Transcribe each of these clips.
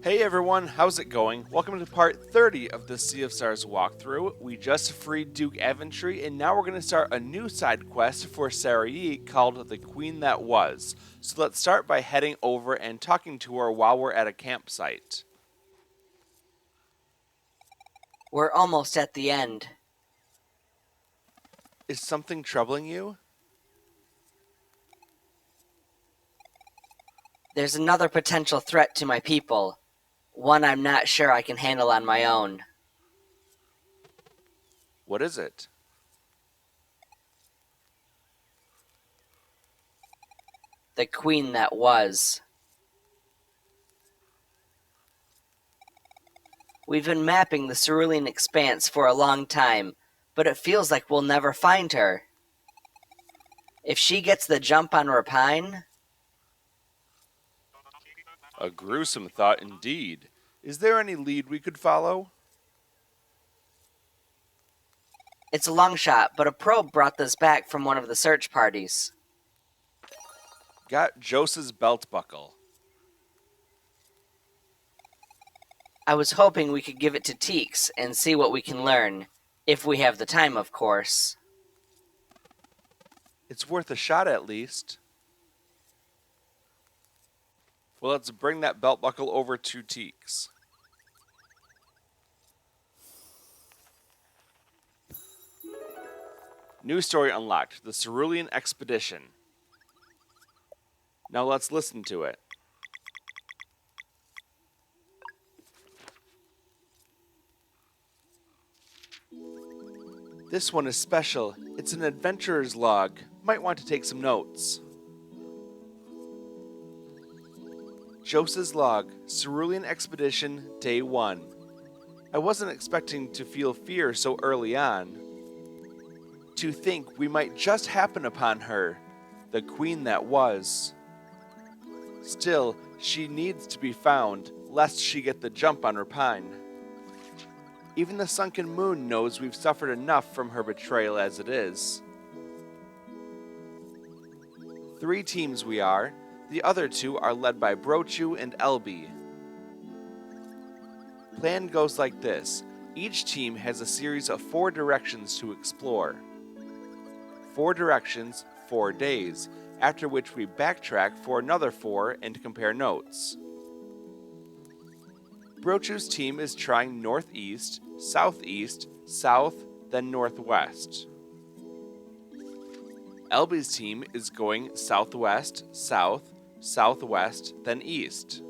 Hey everyone, how's it going? Welcome to part 30 of the Sea of Stars walkthrough. We just freed Duke Aventry, and now we're going to start a new side quest for Sarai called The Queen That Was. So let's start by heading over and talking to her while we're at a campsite. We're almost at the end. Is something troubling you? There's another potential threat to my people. One I'm not sure I can handle on my own. What is it? The Queen That Was. We've been mapping the Cerulean Expanse for a long time, but it feels like we'll never find her. If she gets the jump on Rapine... A gruesome thought indeed. Is there any lead we could follow? It's a long shot, but a probe brought this back from one of the search parties. Got Jose's belt buckle. I was hoping we could give it to Teeks and see what we can learn. If we have the time, of course. It's worth a shot at least. Well, let's bring that belt buckle over to Teeks. New story unlocked, the Cerulean Expedition. Now let's listen to it. This one is special. It's an adventurer's log. Might want to take some notes. Jose's log, Cerulean Expedition, Day 1. I wasn't expecting to feel fear so early on. To think we might just happen upon her, the queen that was. Still, she needs to be found, lest she get the jump on Rapine. Even the sunken moon knows we've suffered enough from her betrayal as it is. 3 teams we are. The other 2 are led by Brochu and Elby. Plan goes like this. Each team has a series of 4 directions to explore. 4 directions, 4 days, after which we backtrack for another 4 and compare notes. Brochu's team is trying northeast, southeast, south, then northwest. Elby's team is going southwest, south, southwest, then east.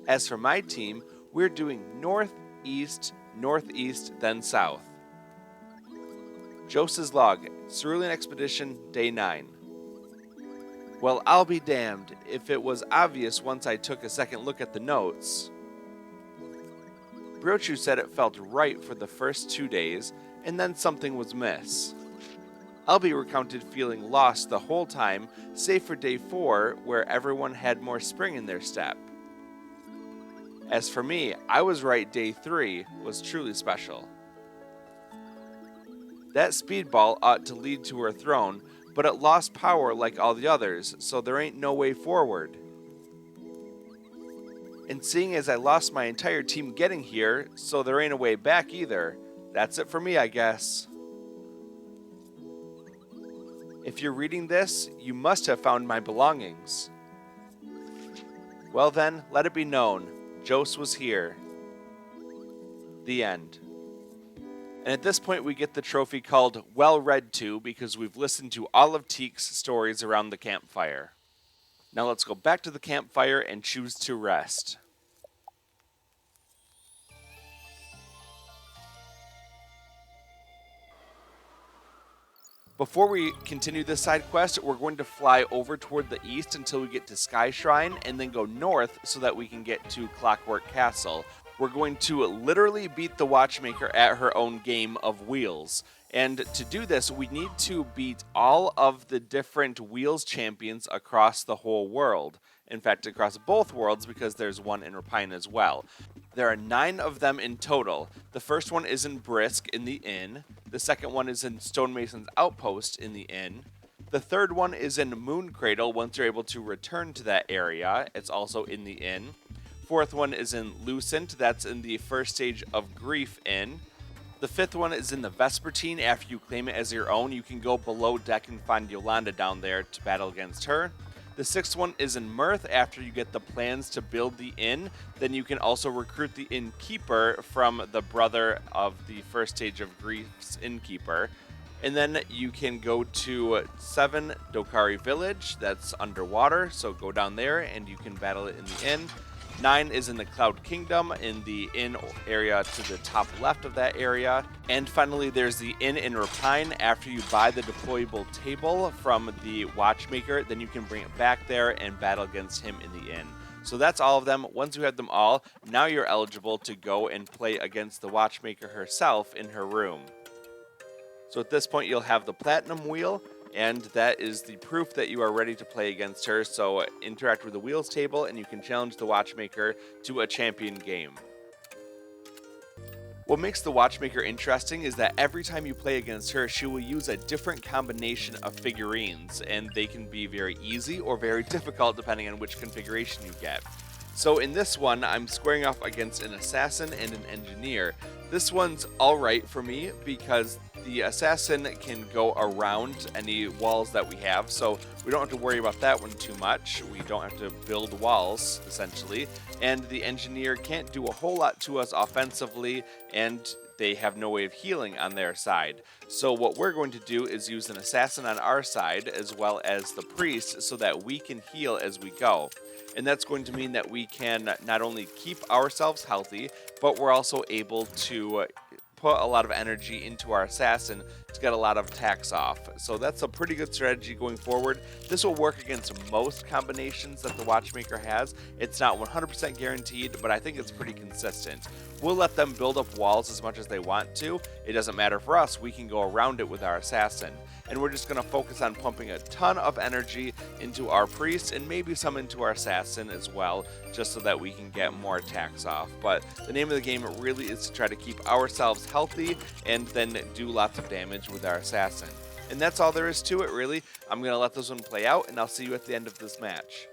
As for my team, we're doing northeast, northeast, then south. Jose's log, Cerulean Expedition, Day 9. Well, I'll be damned if it was obvious once I took a second look at the notes. Brochu said it felt right for the first 2 days, and then something was miss. Elby recounted feeling lost the whole time, save for day 4, where everyone had more spring in their step. As for me, I was right day 3 was truly special. That speedball ought to lead to her throne, but it lost power like all the others, so there ain't no way forward. And seeing as I lost my entire team getting here, so there ain't a way back either, that's it for me, I guess. If you're reading this, you must have found my belongings. Well then, let it be known, Jose was here. The end. And at this point we get the trophy called Well Read To because we've listened to all of Teek's stories around the campfire. Now let's go back to the campfire and choose to rest. Before we continue this side quest, we're going to fly over toward the east until we get to Sky Shrine, and then go north so that we can get to Clockwork Castle. We're going to literally beat the Watchmaker at her own game of wheels. And to do this, we need to beat all of the different wheels champions across the whole world. In fact, across both worlds, because there's one in Rapine as well. There are 9 of them in total. The first one is in Brisk in the inn. The second one is in Stonemason's Outpost in the inn. The third one is in Moon Cradle once you're able to return to that area. It's also in the inn. fourth one is in Lucent, that's in the first stage of Grief Inn. The fifth one is in the Vespertine. After you claim it as your own, you can go below deck and find Yolanda down there to battle against her. The sixth one is in Mirth. After you get the plans to build the inn, then you can also recruit the innkeeper from the brother of the first stage of Grief's innkeeper. And then you can go to 7 Dokari Village, that's underwater, so go down there and you can battle it in the inn. 9 is in the Cloud Kingdom, in the inn area to the top left of that area. And finally, there's the inn in Rapine. After you buy the deployable table from the watchmaker, then you can bring it back there and battle against him in the inn. So that's all of them. Once you have them all, now you're eligible to go and play against the watchmaker herself in her room. So at this point, you'll have the Platinum Wheel, and that is the proof that you are ready to play against her. So interact with the Wheels table, and you can challenge the Watchmaker to a champion game. What makes the Watchmaker interesting is that every time you play against her, she will use a different combination of figurines, and they can be very easy or very difficult depending on which configuration you get. So in this one, I'm squaring off against an Assassin and an Engineer. This one's alright for me because the Assassin can go around any walls that we have, so we don't have to worry about that one too much. We don't have to build walls, essentially. And the Engineer can't do a whole lot to us offensively, and they have no way of healing on their side. So what we're going to do is use an Assassin on our side, as well as the Priest, so that we can heal as we go. And that's going to mean that we can not only keep ourselves healthy, but we're also able to put a lot of energy into our Assassin to get a lot of attacks off. So that's a pretty good strategy going forward. This will work against most combinations that the Watchmaker has. It's not 100% guaranteed, but I think it's pretty consistent. We'll let them build up walls as much as they want to. It doesn't matter for us. We can go around it with our Assassin. And we're just going to focus on pumping a ton of energy into our Priest and maybe some into our Assassin as well, just so that we can get more attacks off. But the name of the game really is to try to keep ourselves healthy and then do lots of damage with our Assassin. And that's all there is to it, really. I'm going to let this one play out, and I'll see you at the end of this match.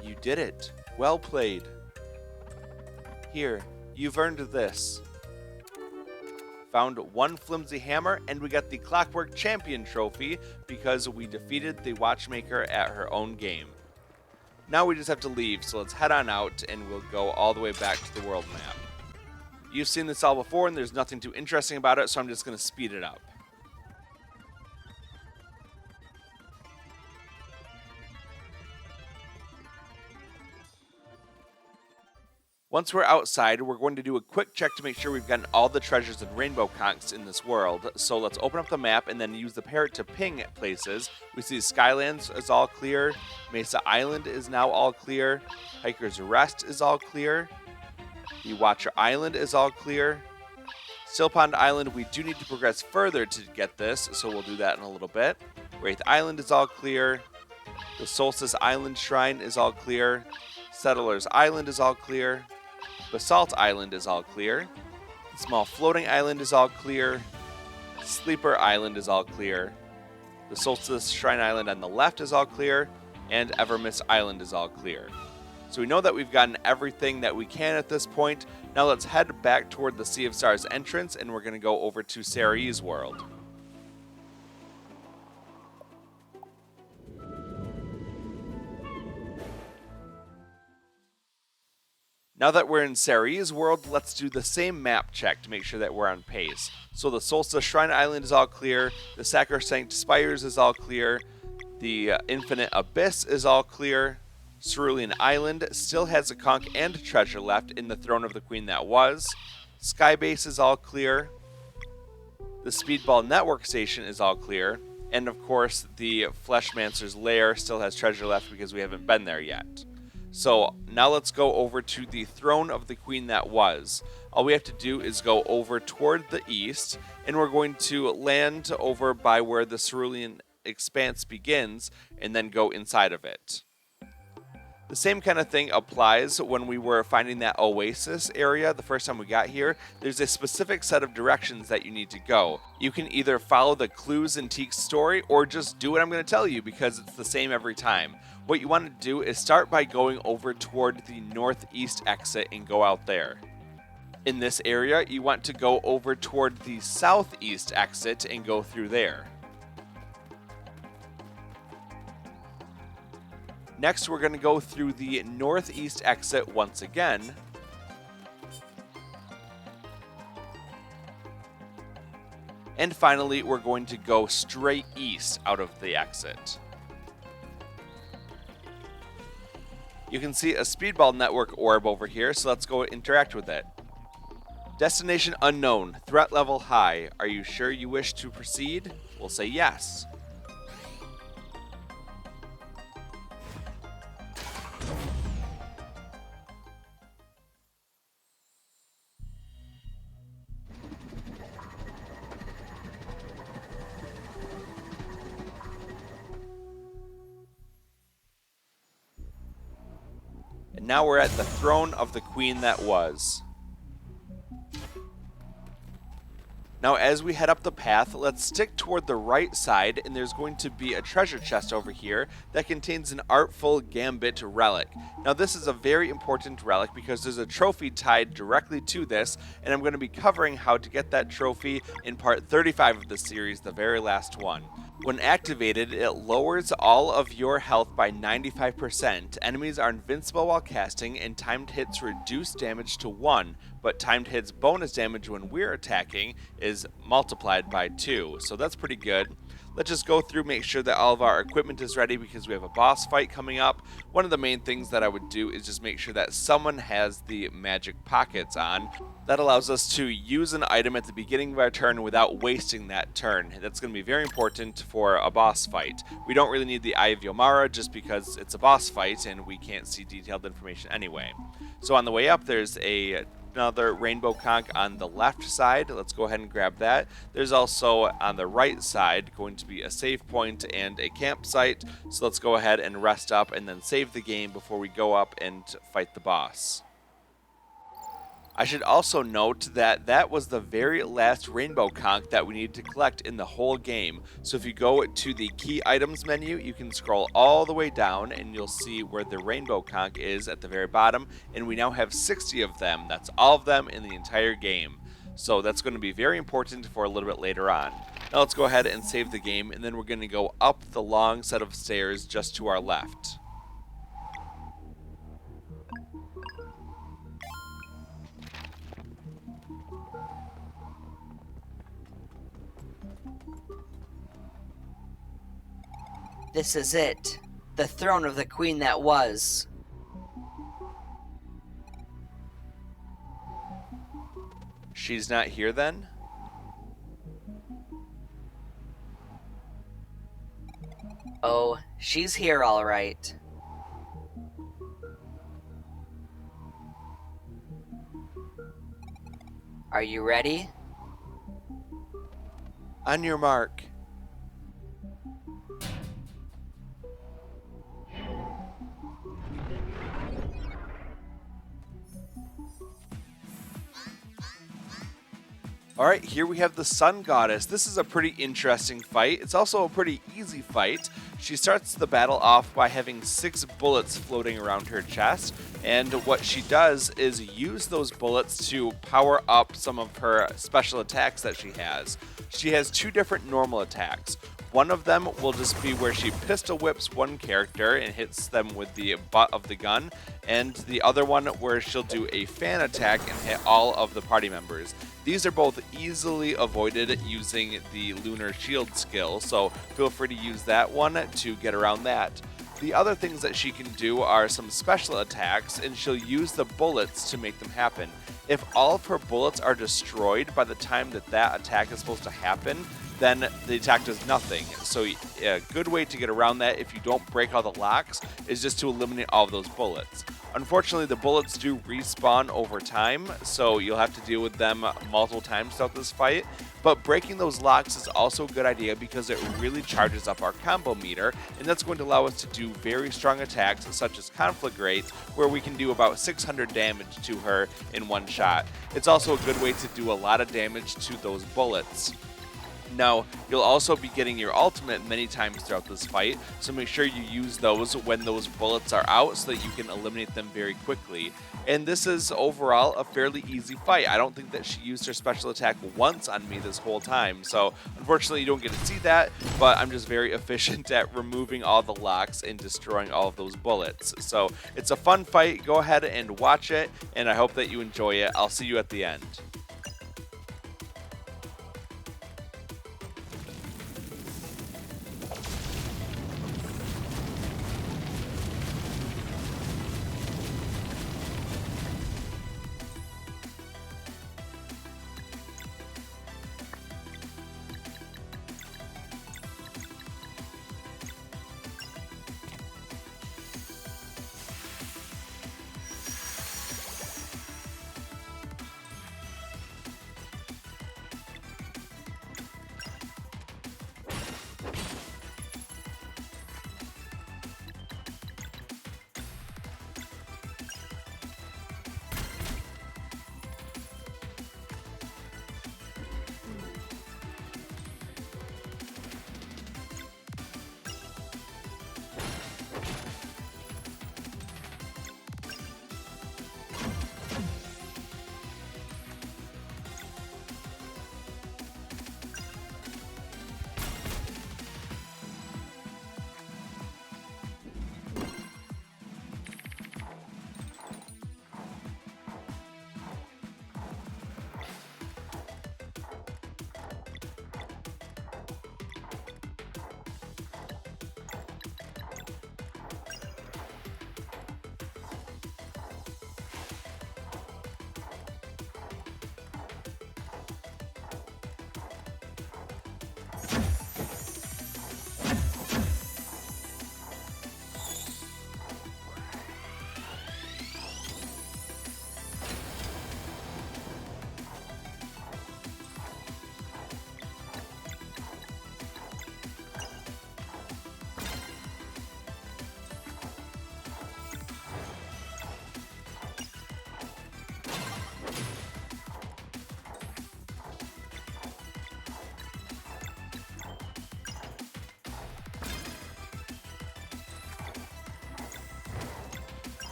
You did it. Well played. Here, you've earned this. Found one flimsy hammer, and we got the Clockwork Champion trophy because we defeated the Watchmaker at her own game. Now we just have to leave, so let's head on out and we'll go all the way back to the world map. You've seen this all before and there's nothing too interesting about it, so I'm just going to speed it up. Once we're outside, we're going to do a quick check to make sure we've gotten all the treasures and rainbow conchs in this world. So let's open up the map and then use the parrot to ping places. We see Skylands is all clear. Mesa Island is now all clear. Hiker's Rest is all clear. The Watcher Island is all clear. Still Pond Island, we do need to progress further to get this, so we'll do that in a little bit. Wraith Island is all clear. The Solstice Island Shrine is all clear. Settlers Island is all clear. Basalt Island is all clear. The Small Floating Island is all clear. Sleeper Island is all clear. The Solstice Shrine Island on the left is all clear. And Evermist Island is all clear. So we know that we've gotten everything that we can at this point. Now let's head back toward the Sea of Stars entrance, and we're going to go over to Ceres world. Now that we're in Ceres world, let's do the same map check to make sure that we're on pace. So the Solstice Shrine Island is all clear, the Sacrosanct Spires is all clear, the Infinite Abyss is all clear, Cerulean Island still has a conch and treasure left in the Throne of the Queen that was, Skybase is all clear, the Speedball Network Station is all clear, and of course the Fleshmancer's Lair still has treasure left because we haven't been there yet. So now let's go over to the Throne of the Queen that was. All we have to do is go over toward the east, and we're going to land over by where the Cerulean Expanse begins, and then go inside of it. The same kind of thing applies when we were finding that oasis area the first time we got here. There's a specific set of directions that you need to go. You can either follow the clues in Teek's story or just do what I'm going to tell you because it's the same every time. What you want to do is start by going over toward the northeast exit and go out there. In this area, you want to go over toward the southeast exit and go through there. Next, we're going to go through the northeast exit once again. And finally, we're going to go straight east out of the exit. You can see a Speedball Network orb over here, so let's go interact with it. Destination unknown, threat level high. Are you sure you wish to proceed? We'll say yes. And now we're at the Throne of the Queen that was. Now as we head up the path, let's stick toward the right side, and there's going to be a treasure chest over here that contains an Artful Gambit relic. Now this is a very important relic because there's a trophy tied directly to this, and I'm going to be covering how to get that trophy in part 35 of the series, the very last one. When activated, it lowers all of your health by 95%. Enemies are invincible while casting, and timed hits reduce damage to 1, but timed hits bonus damage when we're attacking is multiplied by 2, so that's pretty good. Let's just go through, make sure that all of our equipment is ready because we have a boss fight coming up. One of the main things that I would do is just make sure that someone has the magic pockets on. That allows us to use an item at the beginning of our turn without wasting that turn. That's going to be very important for a boss fight. We don't really need the Eye of Yomara just because it's a boss fight and we can't see detailed information anyway. So on the way up, there's another rainbow conch on the left side. Let's go ahead and grab that. There's also on the right side going to be a save point and a campsite. So let's go ahead and rest up and then save the game before we go up and fight the boss. I should also note that that was the very last rainbow conch that we needed to collect in the whole game. So if you go to the key items menu, you can scroll all the way down and you'll see where the rainbow conch is at the very bottom. And we now have 60 of them. That's all of them in the entire game. So that's going to be very important for a little bit later on. Now let's go ahead and save the game, and then we're going to go up the long set of stairs just to our left. This is it. The throne of the queen that was. She's not here then? Oh, she's here all right. Are you ready? On your mark. Alright, here we have the Sun Goddess. This is a pretty interesting fight. It's also a pretty easy fight. She starts the battle off by having 6 bullets floating around her chest, and what she does is use those bullets to power up some of her special attacks that she has. She has 2 different normal attacks. One of them will just be where she pistol whips one character and hits them with the butt of the gun, and the other one where she'll do a fan attack and hit all of the party members. These are both easily avoided using the Lunar Shield skill, so feel free to use that one to get around that. The other things that she can do are some special attacks, and she'll use the bullets to make them happen. If all of her bullets are destroyed by the time that that attack is supposed to happen, then the attack does nothing. So a good way to get around that if you don't break all the locks is just to eliminate all of those bullets. Unfortunately, the bullets do respawn over time, so you'll have to deal with them multiple times throughout this fight. But breaking those locks is also a good idea because it really charges up our combo meter, and that's going to allow us to do very strong attacks such as Conflagrate, where we can do about 600 damage to her in one shot. It's also a good way to do a lot of damage to those bullets. Now, you'll also be getting your ultimate many times throughout this fight, so make sure you use those when those bullets are out so that you can eliminate them very quickly. And this is overall a fairly easy fight. I don't think that she used her special attack once on me this whole time, so unfortunately you don't get to see that, but I'm just very efficient at removing all the locks and destroying all of those bullets. So it's a fun fight. Go ahead and watch it, and I hope that you enjoy it. I'll see you at the end.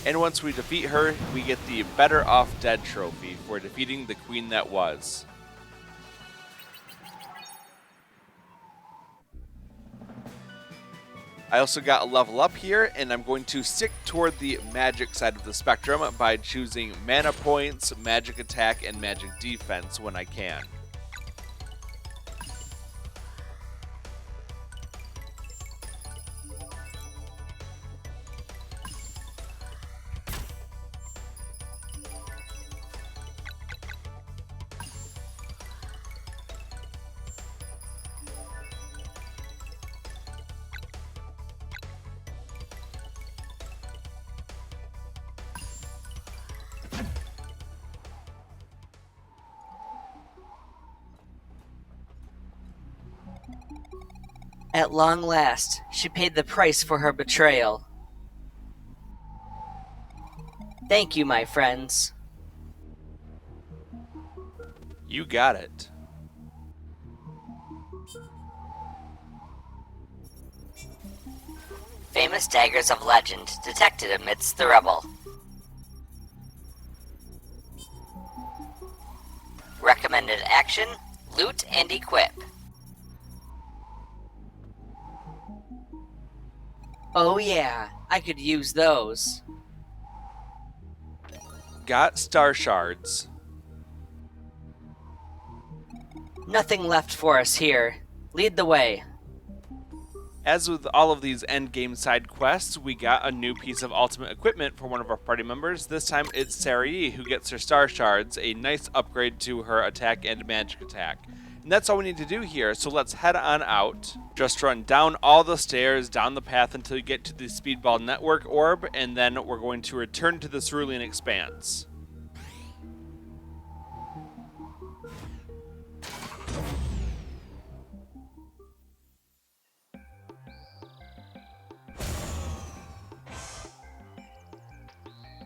And once we defeat her, we get the Better Off Dead trophy for defeating the queen that was. I also got a level up here, and I'm going to stick toward the magic side of the spectrum by choosing mana points, magic attack, and magic defense when I can. At long last, she paid the price for her betrayal. Thank you, my friends. You got it. Famous daggers of legend detected amidst the rubble. Recommended action, loot and equip. Oh yeah, I could use those. Got star shards. Nothing left for us here. Lead the way. As with all of these endgame side quests, we got a new piece of ultimate equipment for one of our party members. This time it's Sarai, who gets her star shards, a nice upgrade to her attack and magic attack. And that's all we need to do here, so let's head on out. Just run down all the stairs, down the path until you get to the Speedball Network orb, and then we're going to return to the Cerulean Expanse.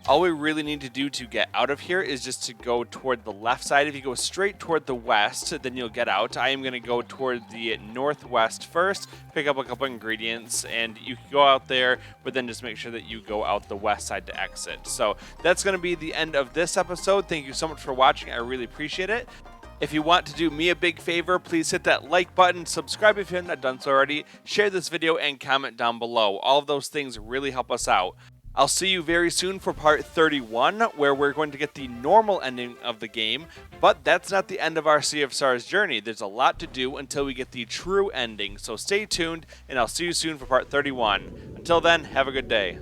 All we really need to do to get out of here is just to go toward the left side. If you go straight toward the west, then you'll get out. I am going to go toward the northwest first, pick up a couple ingredients, and you can go out there, but then just make sure that you go out the west side to exit. So that's going to be the end of this episode. Thank you so much for watching. I really appreciate it. If you want to do me a big favor, please hit that like button, subscribe if you haven't done so already, share this video, and comment down below. All of those things really help us out. I'll see you very soon for part 31, where we're going to get the normal ending of the game, but that's not the end of our Sea of Stars journey. There's a lot to do until we get the true ending, so stay tuned, and I'll see you soon for part 31. Until then, have a good day.